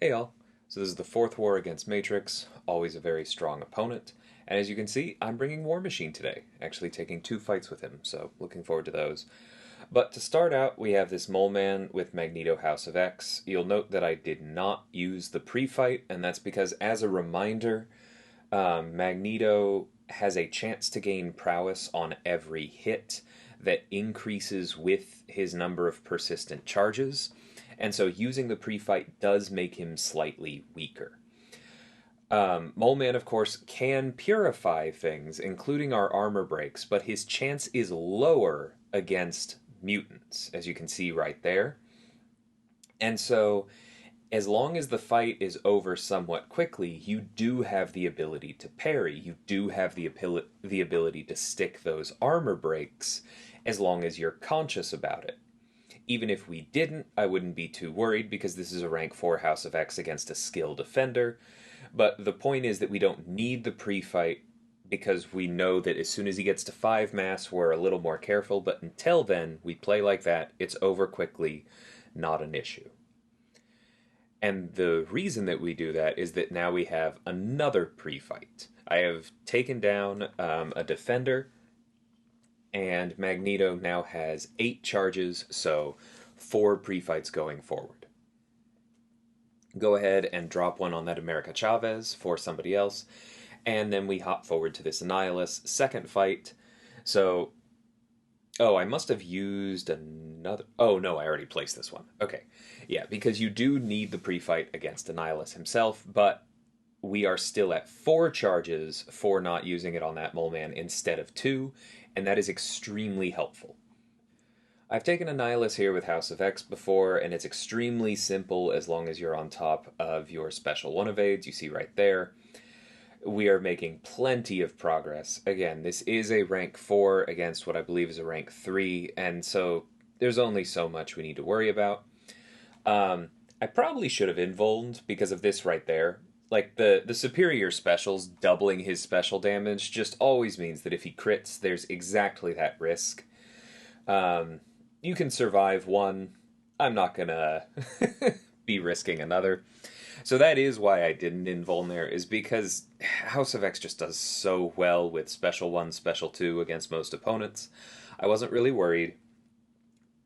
Hey y'all, so this is the fourth war against Matrix, always a very strong opponent, and as you can see, I'm bringing War Machine today, actually taking two fights with him, so looking forward to those. But to start out, we have this Mole Man with Magneto House of X. You'll note that I did not use the pre-fight, and that's because as a reminder, Magneto has a chance to gain prowess on every hit that increases with his number of persistent charges, and so using the pre-fight does make him slightly weaker. Mole Man, of course, can purify things, including our armor breaks, but his chance is lower against mutants, as you can see right there. And so, as long as the fight is over somewhat quickly, you do have the ability to parry. You do have the ability to stick those armor breaks as long as you're conscious about it. Even if we didn't, I wouldn't be too worried because this is a rank 4 House of X against a skill defender. But the point is that we don't need the pre-fight because we know that as soon as he gets to 5 mass, we're a little more careful. But until then, we play like that. It's over quickly, not an issue. And the reason that we do that is that now we have another pre-fight. I have taken down a defender, and Magneto now has 8 charges, so 4 pre-fights going forward. Go ahead and drop one on that America Chavez for somebody else, and then we hop forward to this Annihilus second fight. So, oh, I must have used another. Oh, no, I already placed this one. Okay. Yeah, because you do need the pre-fight against Annihilus himself, but we are still at 4 charges for not using it on that Mole Man instead of 2, and that is extremely helpful. I've taken Annihilus here with House of X before, and it's extremely simple as long as you're on top of your special 1 evades. You see right there. We are making plenty of progress. Again, this is a rank 4 against what I believe is a rank 3, and so there's only so much we need to worry about. I probably should have invulned because of this right there. Like, the superior specials doubling his special damage just always means that if he crits, there's exactly that risk. You can survive one. I'm not gonna be risking another. So that is why I didn't invuln there, is because House of X just does so well with Special 1, Special 2 against most opponents. I wasn't really worried.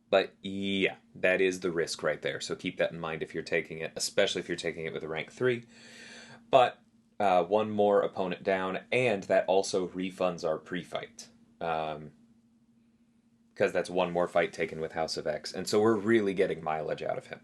But yeah, that is the risk right there. So keep that in mind if you're taking it, especially if you're taking it with a rank 3. But one more opponent down, and that also refunds our pre-fight. Because that's one more fight taken with House of X. And so we're really getting mileage out of him.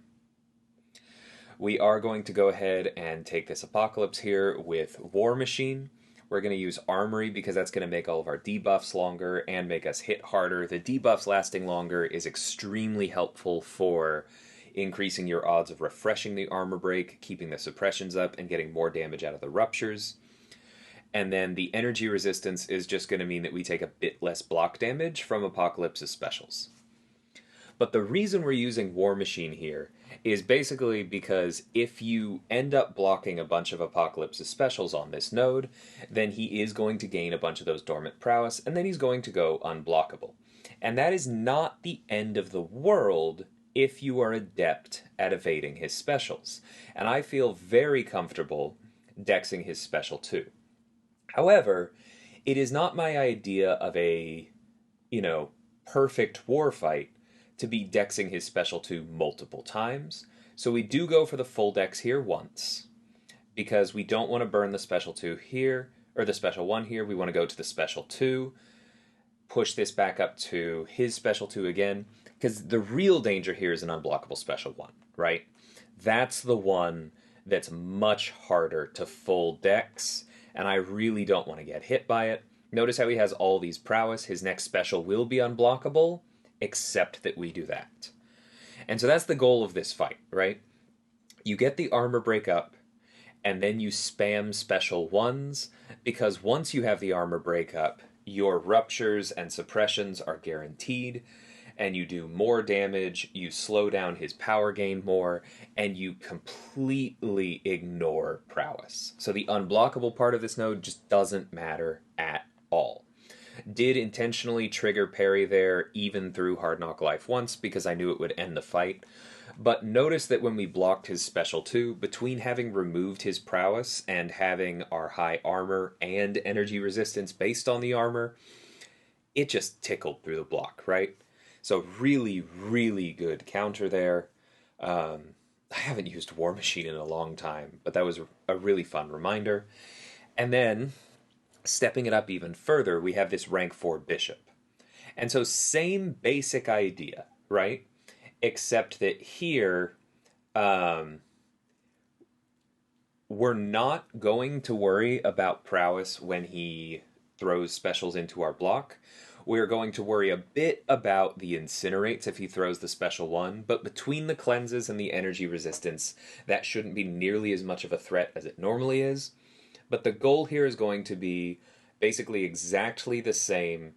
We are going to go ahead and take this Apocalypse here with War Machine. We're going to use Armory because that's going to make all of our debuffs longer and make us hit harder. The debuffs lasting longer is extremely helpful for increasing your odds of refreshing the armor break, keeping the suppressions up, and getting more damage out of the ruptures. And then the energy resistance is just going to mean that we take a bit less block damage from Apocalypse's specials. But the reason we're using War Machine here is basically because if you end up blocking a bunch of Apocalypse's specials on this node, then he is going to gain a bunch of those dormant prowess, and then he's going to go unblockable. And that is not the end of the world if you are adept at evading his specials. And I feel very comfortable dexing his special too. However, it is not my idea of a, perfect war fight to be dexing his special 2 multiple times. So we do go for the full dex here once, because we don't want to burn the special 2 here, or the special 1 here. We want to go to the special 2, push this back up to his special 2 again, because the real danger here is an unblockable special 1, right? That's the one that's much harder to full dex, and I really don't want to get hit by it. Notice how he has all these prowess. His next special will be unblockable, except that we do that. And so that's the goal of this fight, right? You get the armor break up, and then you spam special 1s, because once you have the armor break up, your ruptures and suppressions are guaranteed, and you do more damage, you slow down his power gain more, and you completely ignore prowess. So the unblockable part of this node just doesn't matter at all. Did intentionally trigger parry there, even through Hard Knock Life once, because I knew it would end the fight. But notice that when we blocked his special 2, between having removed his prowess and having our high armor and energy resistance based on the armor, it just tickled through the block, right? So really, really good counter there. I haven't used War Machine in a long time, but that was a really fun reminder. And then, stepping it up even further, we have this rank 4 Bishop. And so same basic idea, right? Except that here, we're not going to worry about prowess when he throws specials into our block. We're going to worry a bit about the incinerates if he throws the special 1, but between the cleanses and the energy resistance, that shouldn't be nearly as much of a threat as it normally is. But the goal here is going to be basically exactly the same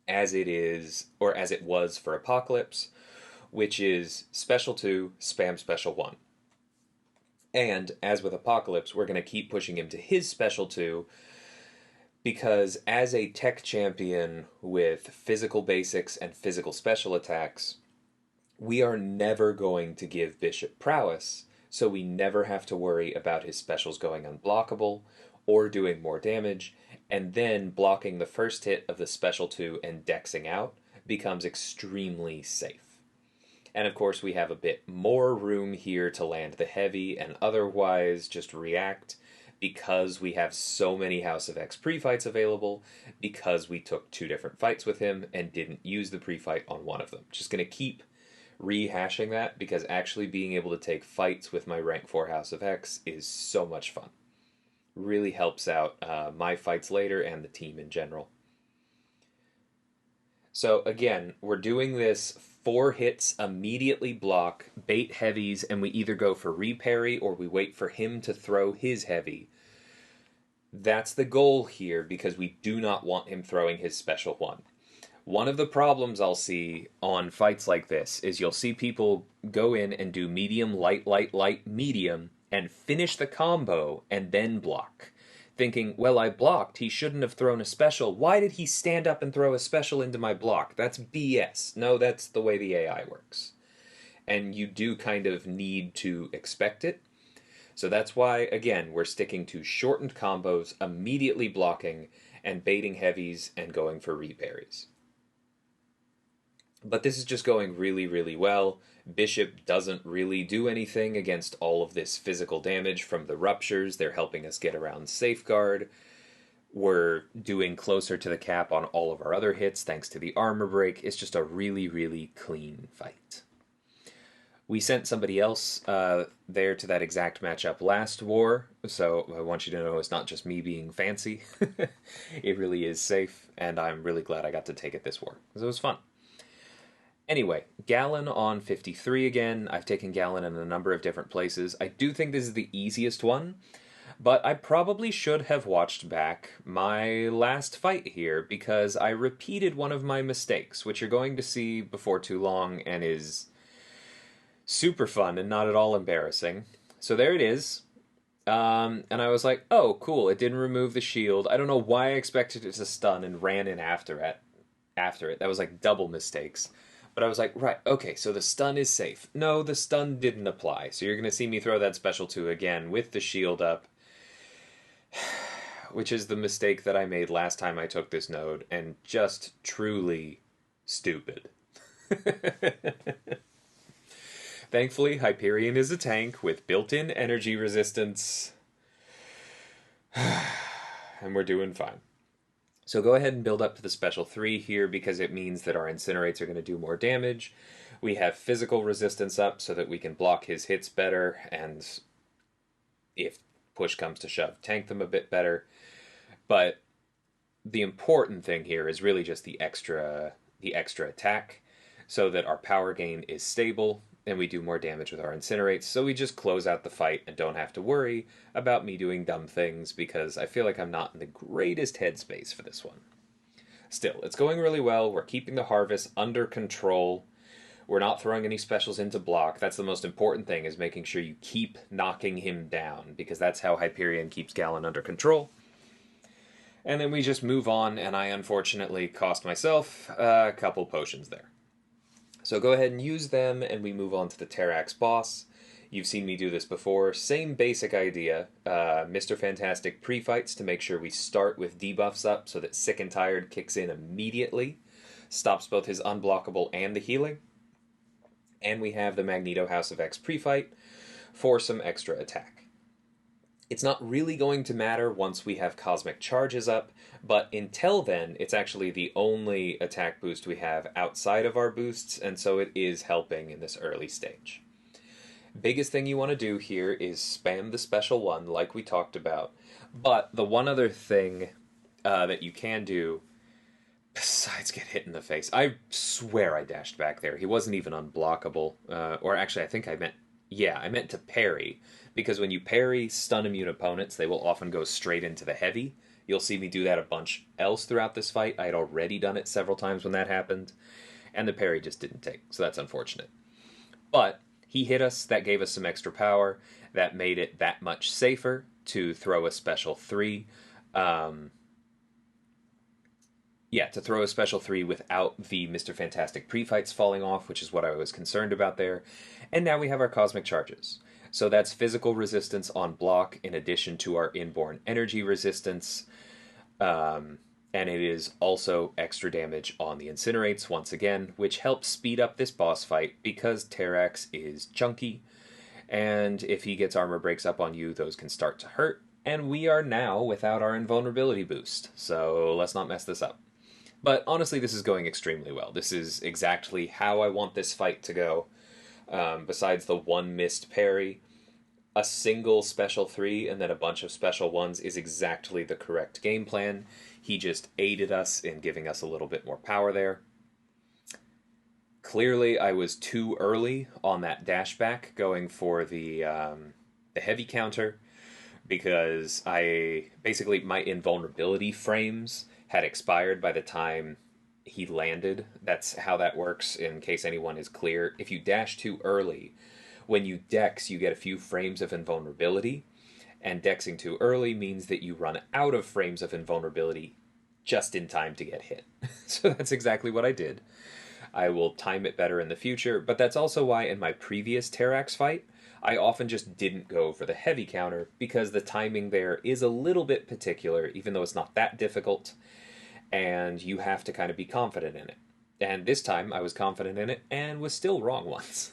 as it is, or as it was for Apocalypse, which is special 2, spam special 1. And, as with Apocalypse, we're going to keep pushing him to his special 2, because as a tech champion with physical basics and physical special attacks, we are never going to give Bishop prowess, so we never have to worry about his specials going unblockable or doing more damage, and then blocking the first hit of the special 2 and dexing out becomes extremely safe. And of course we have a bit more room here to land the heavy and otherwise just react, because we have so many House of X pre-fights available, because we took 2 different fights with him and didn't use the pre-fight on one of them. Just going to keep rehashing that, because actually being able to take fights with my rank 4 House of X is so much fun. Really helps out my fights later and the team in general. So again, we're doing this 4 hits, immediately block, bait heavies, and we either go for reparry or we wait for him to throw his heavy. That's the goal here, because we do not want him throwing his special 1. One of the problems I'll see on fights like this is you'll see people go in and do medium, light, light, light, medium, and finish the combo and then block. Thinking, well, I blocked, he shouldn't have thrown a special. Why did he stand up and throw a special into my block? That's BS. No, that's the way the AI works. And you do kind of need to expect it. So that's why, again, we're sticking to shortened combos, immediately blocking, and baiting heavies and going for reparries. But this is just going really, really well. Bishop doesn't really do anything against all of this physical damage from the ruptures. They're helping us get around Safeguard. We're doing closer to the cap on all of our other hits thanks to the armor break. It's just a really, really clean fight. We sent somebody else there to that exact matchup last war, so I want you to know it's not just me being fancy. It really is safe, and I'm really glad I got to take it this war, because it was fun. Anyway, Galan on 53 again. I've taken Galan in a number of different places. I do think this is the easiest one, but I probably should have watched back my last fight here, because I repeated one of my mistakes, which you're going to see before too long, and is super fun and not at all embarrassing. So there it is. And I was like, oh, cool, it didn't remove the shield. I don't know why I expected it to stun and ran in after it. That was like double mistakes. But I was like, right, okay, so the stun is safe. No, the stun didn't apply. So you're going to see me throw that special 2 again with the shield up, which is the mistake that I made last time I took this node, and just truly stupid. Thankfully, Hyperion is a tank with built-in energy resistance, and we're doing fine. So go ahead and build up to the special 3 here, because it means that our incinerates are going to do more damage. We have physical resistance up so that we can block his hits better, and if push comes to shove, tank them a bit better. But the important thing here is really just the extra attack, so that our power gain is stable, and we do more damage with our incinerates, so we just close out the fight and don't have to worry about me doing dumb things, because I feel like I'm not in the greatest headspace for this one. Still, it's going really well. We're keeping the harvest under control. We're not throwing any specials into block. That's the most important thing, is making sure you keep knocking him down, because that's how Hyperion keeps Galan under control. And then we just move on, and I unfortunately cost myself a couple potions there. So go ahead and use them, and we move on to the Terrax boss. You've seen me do this before. Same basic idea. Mr. Fantastic pre-fights to make sure we start with debuffs up so that Sick and Tired kicks in immediately. Stops both his unblockable and the healing. And we have the Magneto House of X pre-fight for some extra attack. It's not really going to matter once we have Cosmic Charges up, but until then, it's actually the only attack boost we have outside of our boosts, and so it is helping in this early stage. Biggest thing you want to do here is spam the special one, like we talked about. But the one other thing that you can do, besides get hit in the face, I swear I dashed back there. He wasn't even unblockable. Or actually, I think I meant to parry. Because when you parry stun immune opponents, they will often go straight into the heavy. You'll see me do that a bunch else throughout this fight. I had already done it several times when that happened. And the parry just didn't take, so that's unfortunate. But he hit us, that gave us some extra power, that made it that much safer to throw a special 3. To throw a special 3 without the Mr. Fantastic pre-fights falling off, which is what I was concerned about there. And now we have our Cosmic Charges. So that's physical resistance on block in addition to our inborn energy resistance. And it is also extra damage on the Incinerates once again, which helps speed up this boss fight because Terrax is chunky. And if he gets armor breaks up on you, those can start to hurt. And we are now without our invulnerability boost, so let's not mess this up. But honestly, this is going extremely well. This is exactly how I want this fight to go. Besides the one missed parry, a single special 3 and then a bunch of special 1s is exactly the correct game plan. He just aided us in giving us a little bit more power there. Clearly, I was too early on that dash back going for the heavy counter because my invulnerability frames had expired by the time he landed. That's how that works, in case anyone is clear. If you dash too early, when you dex, you get a few frames of invulnerability, and dexing too early means that you run out of frames of invulnerability just in time to get hit. So that's exactly what I did. I will time it better in the future, but that's also why in my previous Terrax fight, I often just didn't go for the heavy counter, because the timing there is a little bit particular, even though it's not that difficult, and you have to kind of be confident in it. And this time I was confident in it and was still wrong once.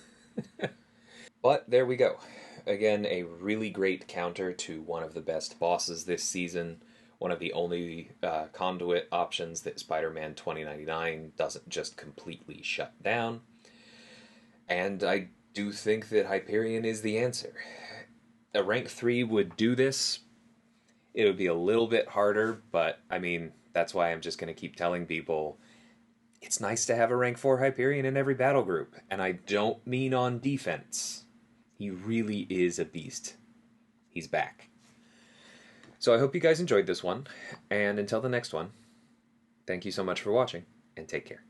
But there we go. Again, a really great counter to one of the best bosses this season. One of the only conduit options that Spider-Man 2099 doesn't just completely shut down. And I do think that Hyperion is the answer. A rank 3 would do this. It would be a little bit harder, but I mean, that's why I'm just going to keep telling people it's nice to have a rank 4 Hyperion in every battle group. And I don't mean on defense. He really is a beast. He's back. So I hope you guys enjoyed this one, and until the next one, thank you so much for watching, and take care.